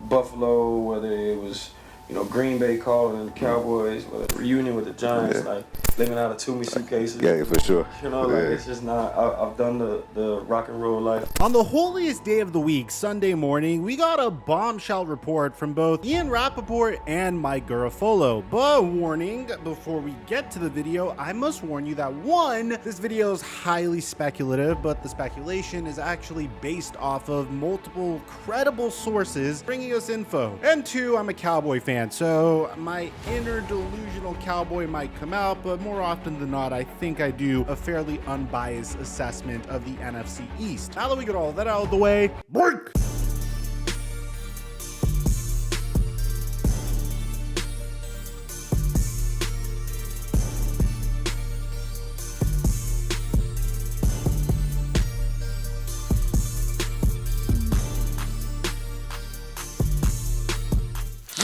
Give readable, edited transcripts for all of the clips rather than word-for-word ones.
Buffalo, whether it was, Green Bay calling the Cowboys, whether reunion with the Giants, like living out of Toomey suitcases. Yeah, for sure. It's just not, I've done the rock and roll life. On the holiest day of the week, Sunday morning, we got a bombshell report from both Ian Rappaport and Mike Garafolo. But warning, before we get to the video, I must warn you that one, this video is highly speculative, but the speculation is actually based off of multiple credible sources bringing us info. And two, I'm a Cowboy fan, so my inner delusional cowboy might come out, but more often than not, I think I do a fairly unbiased assessment of the NFC East. Now that we got all that out of the way, break!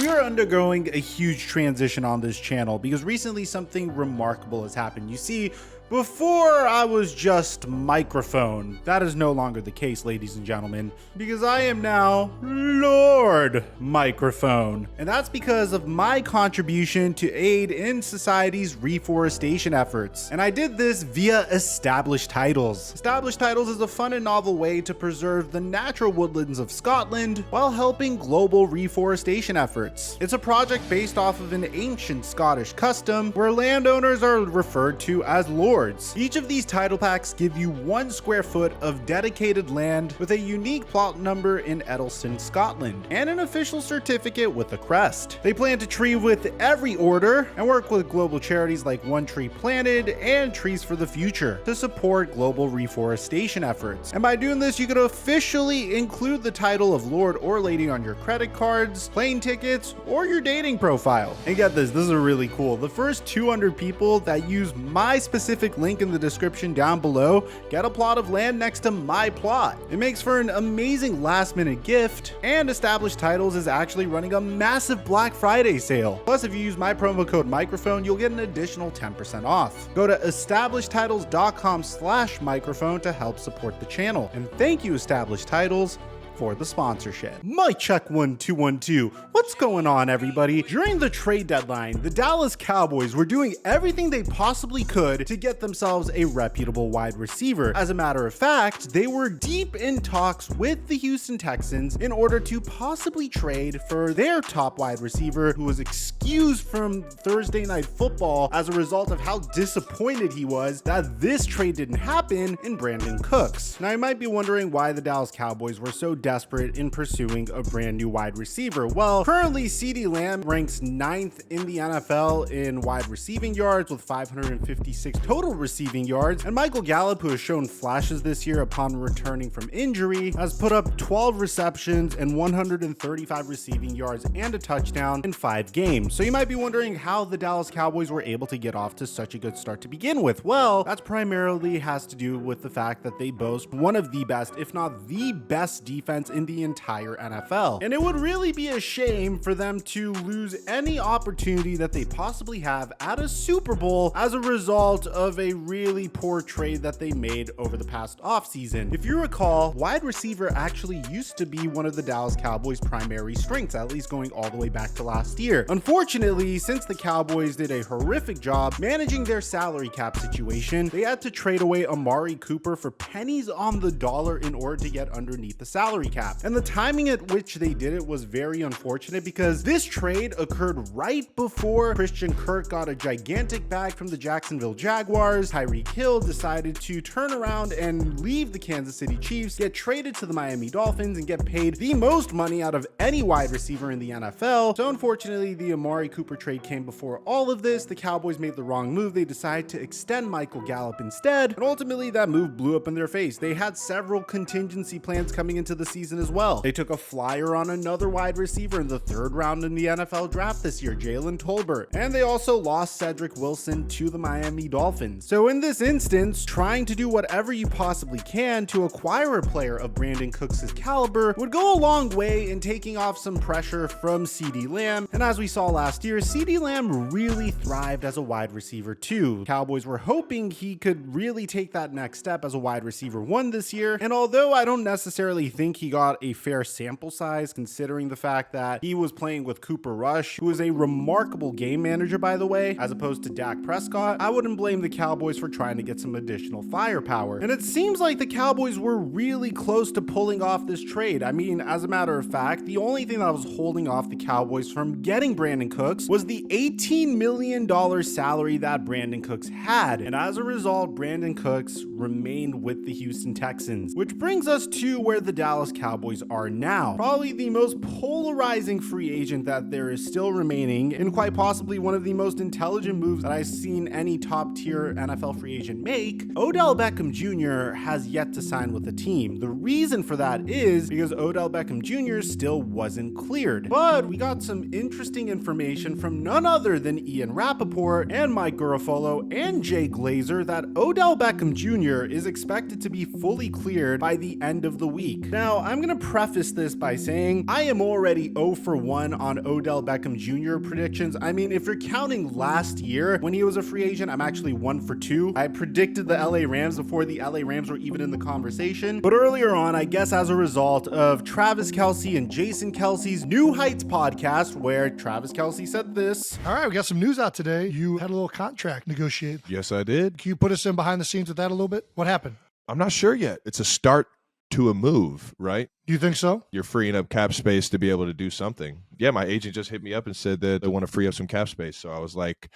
We are undergoing a huge transition on this channel because recently something remarkable has happened. You see, before I was just microphone. That is no longer the case, ladies and gentlemen, because I am now Lord Microphone. And that's because of my contribution to aid in society's reforestation efforts. And I did this via Established Titles. Established Titles is a fun and novel way to preserve the natural woodlands of Scotland while helping global reforestation efforts. It's a project based off of an ancient Scottish custom where landowners are referred to as lords. Each of these title packs give you 1 square foot of dedicated land with a unique plot number in Eddleston, Scotland, and an official certificate with a crest. They plan to tree with every order and work with global charities like One Tree Planted and Trees for the Future to support global reforestation efforts. And by doing this, you could officially include the title of Lord or Lady on your credit cards, plane tickets, or your dating profile. And get this is really cool. The first 200 people that use my specific link in the description down below get a plot of land next to my plot. It makes for an amazing last minute gift, and Established Titles is actually running a massive Black Friday sale. Plus, if you use my promo code microphone, you'll get an additional 10% off. Go to establishedtitles.com/microphone to help support the channel. And thank you, Established Titles, for the sponsorship. Mic check 1 2 1 2. What's going on, everybody? During the trade deadline, the Dallas Cowboys were doing everything they possibly could to get themselves a reputable wide receiver. As a matter of fact, they were deep in talks with the Houston Texans in order to possibly trade for their top wide receiver, who was excused from Thursday Night Football as a result of how disappointed he was that this trade didn't happen, in Brandon Cooks. Now, you might be wondering why the Dallas Cowboys were so desperate in pursuing a brand new wide receiver. Well, currently CeeDee Lamb ranks 9th in the NFL in wide receiving yards with 556 total receiving yards, and Michael Gallup, who has shown flashes this year upon returning from injury, has put up 12 receptions and 135 receiving yards and a touchdown in 5 games. So you might be wondering how the Dallas Cowboys were able to get off to such a good start to begin with. Well, that's primarily has to do with the fact that they boast one of the best, if not the best, defense in the entire NFL. And it would really be a shame for them to lose any opportunity that they possibly have at a Super Bowl as a result of a really poor trade that they made over the past offseason. If you recall, wide receiver actually used to be one of the Dallas Cowboys' primary strengths, at least going all the way back to last year. Unfortunately, since the Cowboys did a horrific job managing their salary cap situation, they had to trade away Amari Cooper for pennies on the dollar in order to get underneath the salary cap. And the timing at which they did it was very unfortunate because this trade occurred right before Christian Kirk got a gigantic bag from the Jacksonville Jaguars. Tyreek Hill decided to turn around and leave the Kansas City Chiefs, get traded to the Miami Dolphins, and get paid the most money out of any wide receiver in the NFL. So unfortunately, the Amari Cooper trade came before all of this. The Cowboys made the wrong move. They decided to extend Michael Gallup instead, and ultimately that move blew up in their face. They had several contingency plans coming into the season as well. They took a flyer on another wide receiver in the 3rd round in the NFL draft this year, Jalen Tolbert, and they also lost Cedric Wilson to the Miami Dolphins. So in this instance, trying to do whatever you possibly can to acquire a player of Brandon Cooks' caliber would go a long way in taking off some pressure from CeeDee Lamb. And as we saw last year, CeeDee Lamb really thrived as a wide receiver too. Cowboys were hoping he could really take that next step as a wide receiver 1 this year, and although I don't necessarily think he got a fair sample size considering the fact that he was playing with Cooper Rush, who is a remarkable game manager, by the way, as opposed to Dak Prescott. I wouldn't blame the Cowboys for trying to get some additional firepower. And it seems like the Cowboys were really close to pulling off this trade. I mean, as a matter of fact, the only thing that was holding off the Cowboys from getting Brandon Cooks was the $18 million salary that Brandon Cooks had. And as a result, Brandon Cooks remained with the Houston Texans, which brings us to where the Dallas Cowboys are now. Probably the most polarizing free agent that there is still remaining, and quite possibly one of the most intelligent moves that I've seen any top tier NFL free agent make. Odell Beckham Jr. has yet to sign with the team. The reason for that is because Odell Beckham Jr. still wasn't cleared. But we got some interesting information from none other than Ian Rappaport and Mike Garafolo and Jay Glazer that Odell Beckham Jr. is expected to be fully cleared by the end of the week. Now, I'm going to preface this by saying I am already 0 for 1 on Odell Beckham Jr. predictions. I mean, if you're counting last year when he was a free agent, I'm actually 1 for 2. I predicted the LA Rams before the LA Rams were even in the conversation. But earlier on, I guess as a result of Travis Kelce and Jason Kelce's New Heights podcast, where Travis Kelce said this. All right, we got some news out today. You had a little contract negotiated. Yes, I did. Can you put us in behind the scenes with that a little bit? What happened? I'm not sure yet. It's a start to a move, right? Do you think so? You're freeing up cap space to be able to do something. Yeah, my agent just hit me up and said that they want to free up some cap space. So I was like,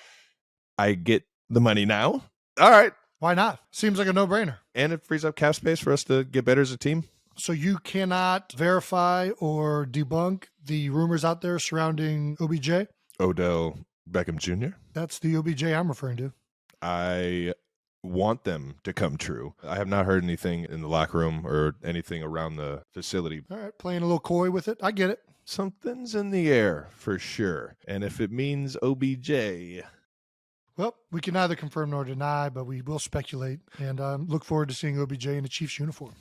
I get the money now? All right. Why not? Seems like a no-brainer. And it frees up cap space for us to get better as a team. So you cannot verify or debunk the rumors out there surrounding OBJ? Odell Beckham Jr.? That's the OBJ I'm referring to. I want them to come true. I have not heard anything in the locker room or anything around the facility. All right, playing a little coy with it. I get it. Something's in the air for sure. And if it means OBJ... Well, we can neither confirm nor deny, but we will speculate and look forward to seeing OBJ in a Chiefs uniform.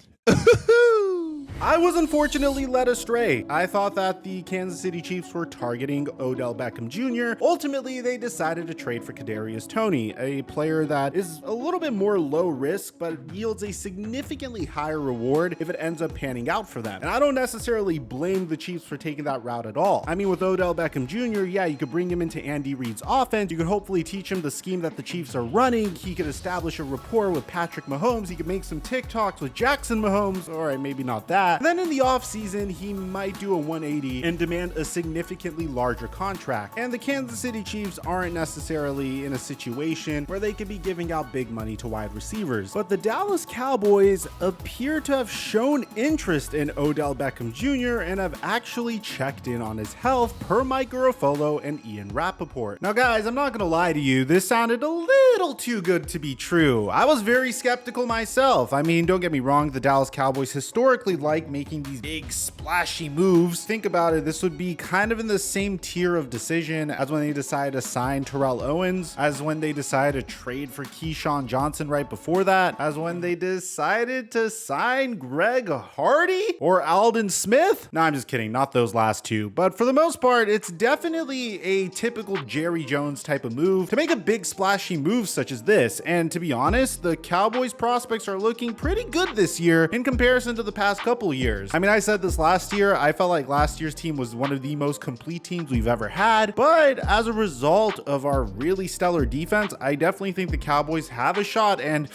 I was unfortunately led astray. I thought that the Kansas City Chiefs were targeting Odell Beckham Jr. Ultimately, they decided to trade for Kadarius Toney, a player that is a little bit more low risk, but yields a significantly higher reward if it ends up panning out for them. And I don't necessarily blame the Chiefs for taking that route at all. I mean, with Odell Beckham Jr., yeah, you could bring him into Andy Reid's offense. You could hopefully teach him the scheme that the Chiefs are running. He could establish a rapport with Patrick Mahomes. He could make some TikToks with Jackson Mahomes, or maybe not that. And then in the offseason, he might do a 180 and demand a significantly larger contract. And the Kansas City Chiefs aren't necessarily in a situation where they could be giving out big money to wide receivers. But the Dallas Cowboys appear to have shown interest in Odell Beckham Jr. and have actually checked in on his health per Mike Garafolo and Ian Rappaport. Now guys, I'm not gonna lie to you, this sounded a little too good to be true. I was very skeptical myself. I mean, don't get me wrong, the Dallas Cowboys historically like making these big splashy moves. Think about it, this would be kind of in the same tier of decision as when they decided to sign Terrell Owens, as when they decided to trade for Keyshawn Johnson right before that, as when they decided to sign Greg Hardy or Alden Smith. No, I'm just kidding, not those last two. But for the most part, it's definitely a typical Jerry Jones type of move to make a big splashy move such as this. And to be honest, the Cowboys prospects are looking pretty good this year in comparison to the past couple years. I mean, I said this last year, I felt like last year's team was one of the most complete teams we've ever had, but as a result of our really stellar defense, I definitely think the Cowboys have a shot, and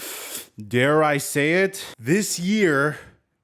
dare I say it, this year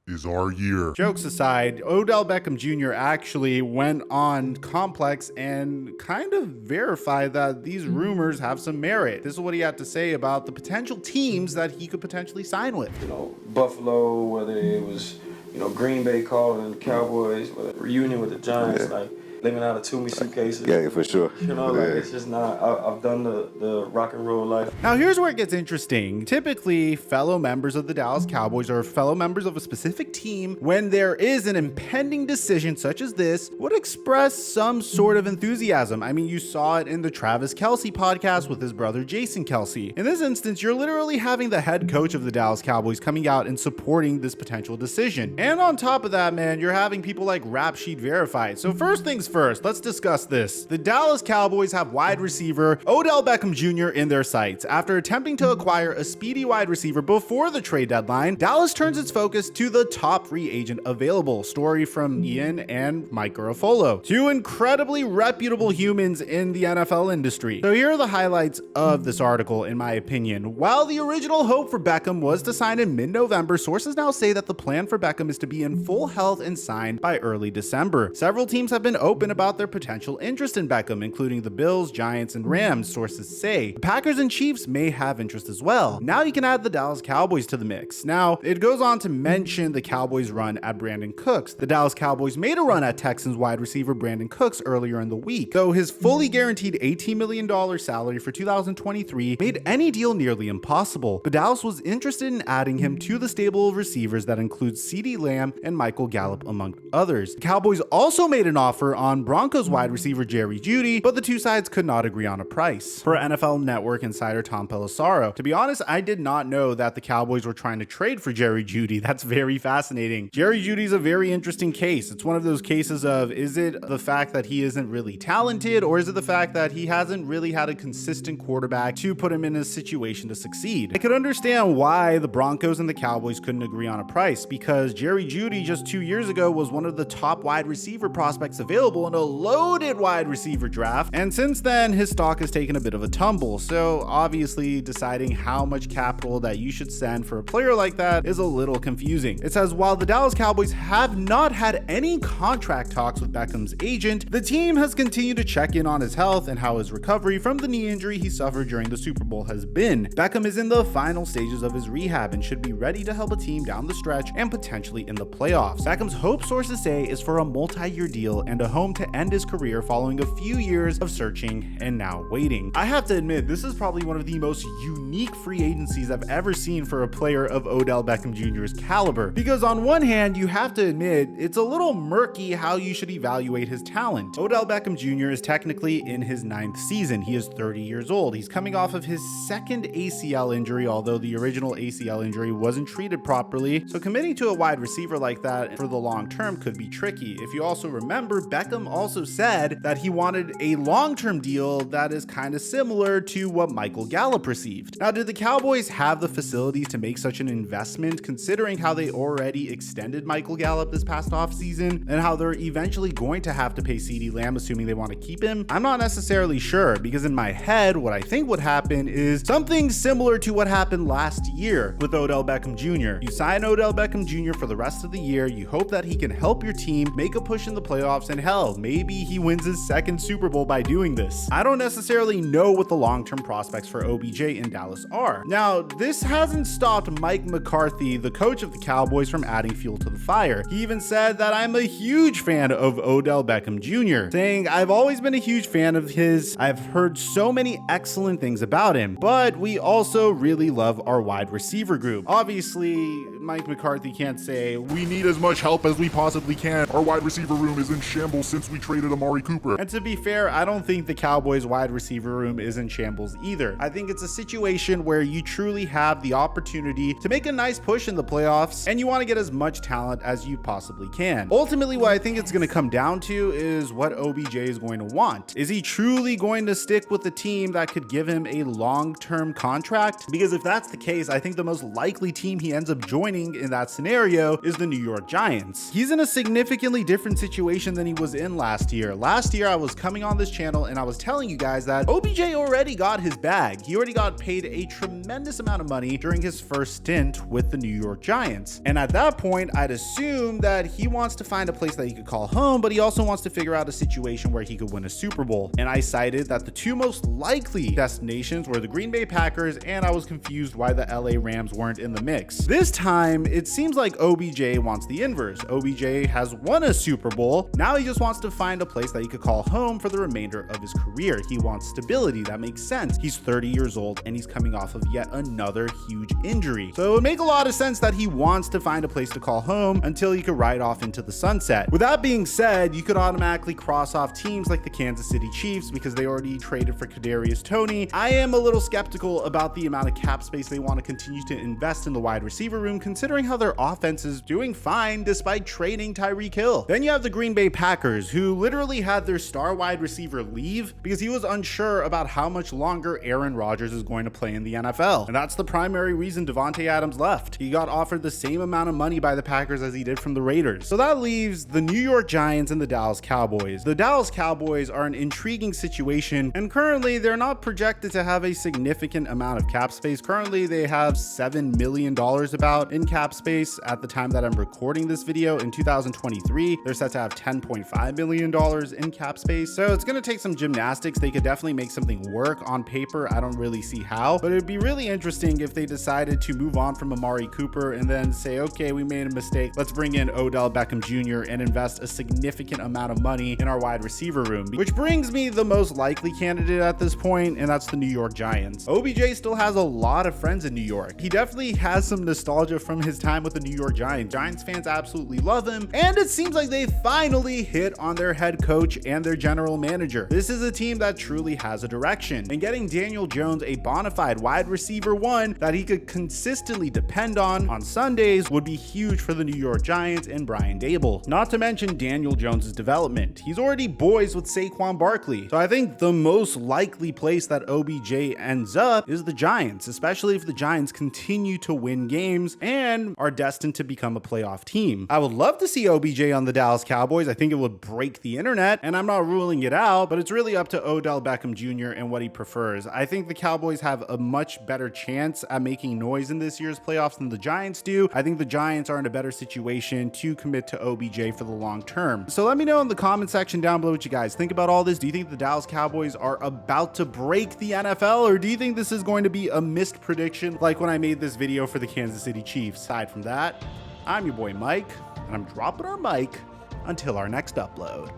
is our year. Jokes aside, Odell Beckham Jr. actually went on Complex and kind of verified that these rumors have some merit. This is what he had to say about the potential teams that he could potentially sign with. You know, Buffalo, whether it was, you know, Green Bay calling the Cowboys, whether reunion with the Giants, like living out of too-many suitcases. Yeah, for sure. You know, like it's just not, I've done the rock and roll life. Now here's where it gets interesting. Typically, fellow members of the Dallas Cowboys or fellow members of a specific team, when there is an impending decision such as this, would express some sort of enthusiasm. I mean, you saw it in the Travis Kelce podcast with his brother Jason Kelce. In this instance, you're literally having the head coach of the Dallas Cowboys coming out and supporting this potential decision. And on top of that, man, you're having people like Rap Sheet Verified. So first things things first, let's discuss this. The Dallas Cowboys have wide receiver Odell Beckham Jr. in their sights. After attempting to acquire a speedy wide receiver before the trade deadline, Dallas turns its focus to the top free agent available. Story from Ian and Mike Garofolo, two incredibly reputable humans in the NFL industry. So here are the highlights of this article, in my opinion. While the original hope for Beckham was to sign in mid-November, sources now say that the plan for Beckham is to be in full health and signed by early December. Several teams have been open about their potential interest in Beckham, including the Bills, Giants, and Rams, sources say. The Packers and Chiefs may have interest as well. Now you can add the Dallas Cowboys to the mix. Now, it goes on to mention the Cowboys' run at Brandon Cooks. The Dallas Cowboys made a run at Texans wide receiver Brandon Cooks earlier in the week, though his fully guaranteed $18 million salary for 2023 made any deal nearly impossible. But Dallas was interested in adding him to the stable of receivers that includes CeeDee Lamb and Michael Gallup, among others. The Cowboys also made an offer on Broncos wide receiver Jerry Jeudy, but the two sides could not agree on a price. Per NFL Network insider Tom Pelissero, to be honest, I did not know that the Cowboys were trying to trade for Jerry Jeudy. That's very fascinating. Jerry Jeudy's a very interesting case. It's one of those cases of, is it the fact that he isn't really talented, or is it the fact that he hasn't really had a consistent quarterback to put him in a situation to succeed? I could understand why the Broncos and the Cowboys couldn't agree on a price, because Jerry Jeudy just 2 years ago was one of the top wide receiver prospects available in a loaded wide receiver draft, and since then his stock has taken a bit of a tumble. So obviously deciding how much capital that you should send for a player like that is a little confusing. It says, while the Dallas Cowboys have not had any contract talks with Beckham's agent, the team has continued to check in on his health and how his recovery from the knee injury he suffered during the Super Bowl has been. Beckham is in the final stages of his rehab and should be ready to help a team down the stretch and potentially in the playoffs. Beckham's hope, sources say, is for a multi-year deal and a home to end his career following a few years of searching and now waiting. I have to admit, this is probably one of the most unique free agencies I've ever seen for a player of Odell Beckham Jr.'s caliber, because on one hand, you have to admit it's a little murky how you should evaluate his talent. Odell Beckham Jr. is technically in his 9th season. He is 30 years old. He's coming off of his second ACL injury, although the original ACL injury wasn't treated properly. So committing to a wide receiver like that for the long term could be tricky. If you also remember, Beckham also said that he wanted a long-term deal that is kind of similar to what Michael Gallup received. Now, did the Cowboys have the facilities to make such an investment, considering how they already extended Michael Gallup this past offseason and how they're eventually going to have to pay CeeDee Lamb, assuming they want to keep him? I'm not necessarily sure, because in my head, what I think would happen is something similar to what happened last year with Odell Beckham Jr. You sign Odell Beckham Jr. for the rest of the year, you hope that he can help your team make a push in the playoffs, and hell, maybe he wins his second Super Bowl by doing this. I don't necessarily know what the long-term prospects for OBJ in Dallas are. Now, this hasn't stopped Mike McCarthy, the coach of the Cowboys, from adding fuel to the fire. He even said that I'm a huge fan of Odell Beckham Jr., saying, I've always been a huge fan of his. I've heard so many excellent things about him, but we also really love our wide receiver group. Obviously, Mike McCarthy can't say, we need as much help as we possibly can. Our wide receiver room is in shambles since we traded Amari Cooper. And to be fair, I don't think the Cowboys wide receiver room is in shambles either. I think it's a situation where you truly have the opportunity to make a nice push in the playoffs, and you want to get as much talent as you possibly can. Ultimately, what I think it's going to come down to is what OBJ is going to want. Is he truly going to stick with the team that could give him a long-term contract? Because if that's the case, I think the most likely team he ends up joining in that scenario is the New York Giants. He's in a significantly different situation than he was in last year. Last year, I was coming on this channel and I was telling you guys that OBJ already got his bag. He already got paid a tremendous amount of money during his first stint with the New York Giants. And at that point, I'd assume that he wants to find a place that he could call home, but he also wants to figure out a situation where he could win a Super Bowl. And I cited that the two most likely destinations were the Green Bay Packers, and I was confused why the LA Rams weren't in the mix. This time, it seems like OBJ wants the inverse. OBJ has won a Super Bowl. Now he just wants to find a place that he could call home for the remainder of his career. He wants stability. That makes sense. He's 30 years old and he's coming off of yet another huge injury. So it would make a lot of sense that he wants to find a place to call home until he could ride off into the sunset. With that being said, you could automatically cross off teams like the Kansas City Chiefs because they already traded for Kadarius Toney. I am a little skeptical about the amount of cap space they want to continue to invest in the wide receiver room, considering how their offense is doing fine despite trading Tyreek Hill. Then you have the Green Bay Packers. Rodgers, who literally had their star wide receiver leave because he was unsure about how much longer Aaron Rodgers is going to play in the NFL. And that's the primary reason Davante Adams left. He got offered the same amount of money by the Packers as he did from the Raiders. So that leaves the New York Giants and the Dallas Cowboys. The Dallas Cowboys are an intriguing situation, and currently they're not projected to have a significant amount of cap space. Currently they have $7 million about in cap space at the time that I'm recording this video. In 2023, they're set to have $10.5 million in cap space. So it's going to take some gymnastics. They could definitely make something work on paper. I don't really see how, but it'd be really interesting if they decided to move on from Amari Cooper and then say, okay, we made a mistake. Let's bring in Odell Beckham Jr. and invest a significant amount of money in our wide receiver room, which brings me the most likely candidate at this point, and that's the New York Giants. OBJ still has a lot of friends in New York. He definitely has some nostalgia from his time with the New York Giants. Giants fans absolutely love him, and it seems like they finally hit on their head coach and their general manager. This is a team that truly has a direction, and getting Daniel Jones a bona fide wide receiver one that he could consistently depend on Sundays would be huge for the New York Giants and Brian Dable. Not to mention Daniel Jones's development. He's already boys with Saquon Barkley. So I think the most likely place that OBJ ends up is the Giants, especially if the Giants continue to win games and are destined to become a playoff team. I would love to see OBJ on the Dallas Cowboys. I think it would break the internet, and I'm not ruling it out, but it's really up to Odell Beckham Jr. and what he prefers. I think the Cowboys have a much better chance at making noise in this year's playoffs than the Giants do. I think the Giants are in a better situation to commit to OBJ for the long term. So let me know in the comment section down below what you guys think about all this. Do you think the Dallas Cowboys are about to break the NFL, or do you think this is going to be a missed prediction like when I made this video for the Kansas City Chiefs? Aside from that, I'm your boy Mike, and I'm dropping our mic until our next upload.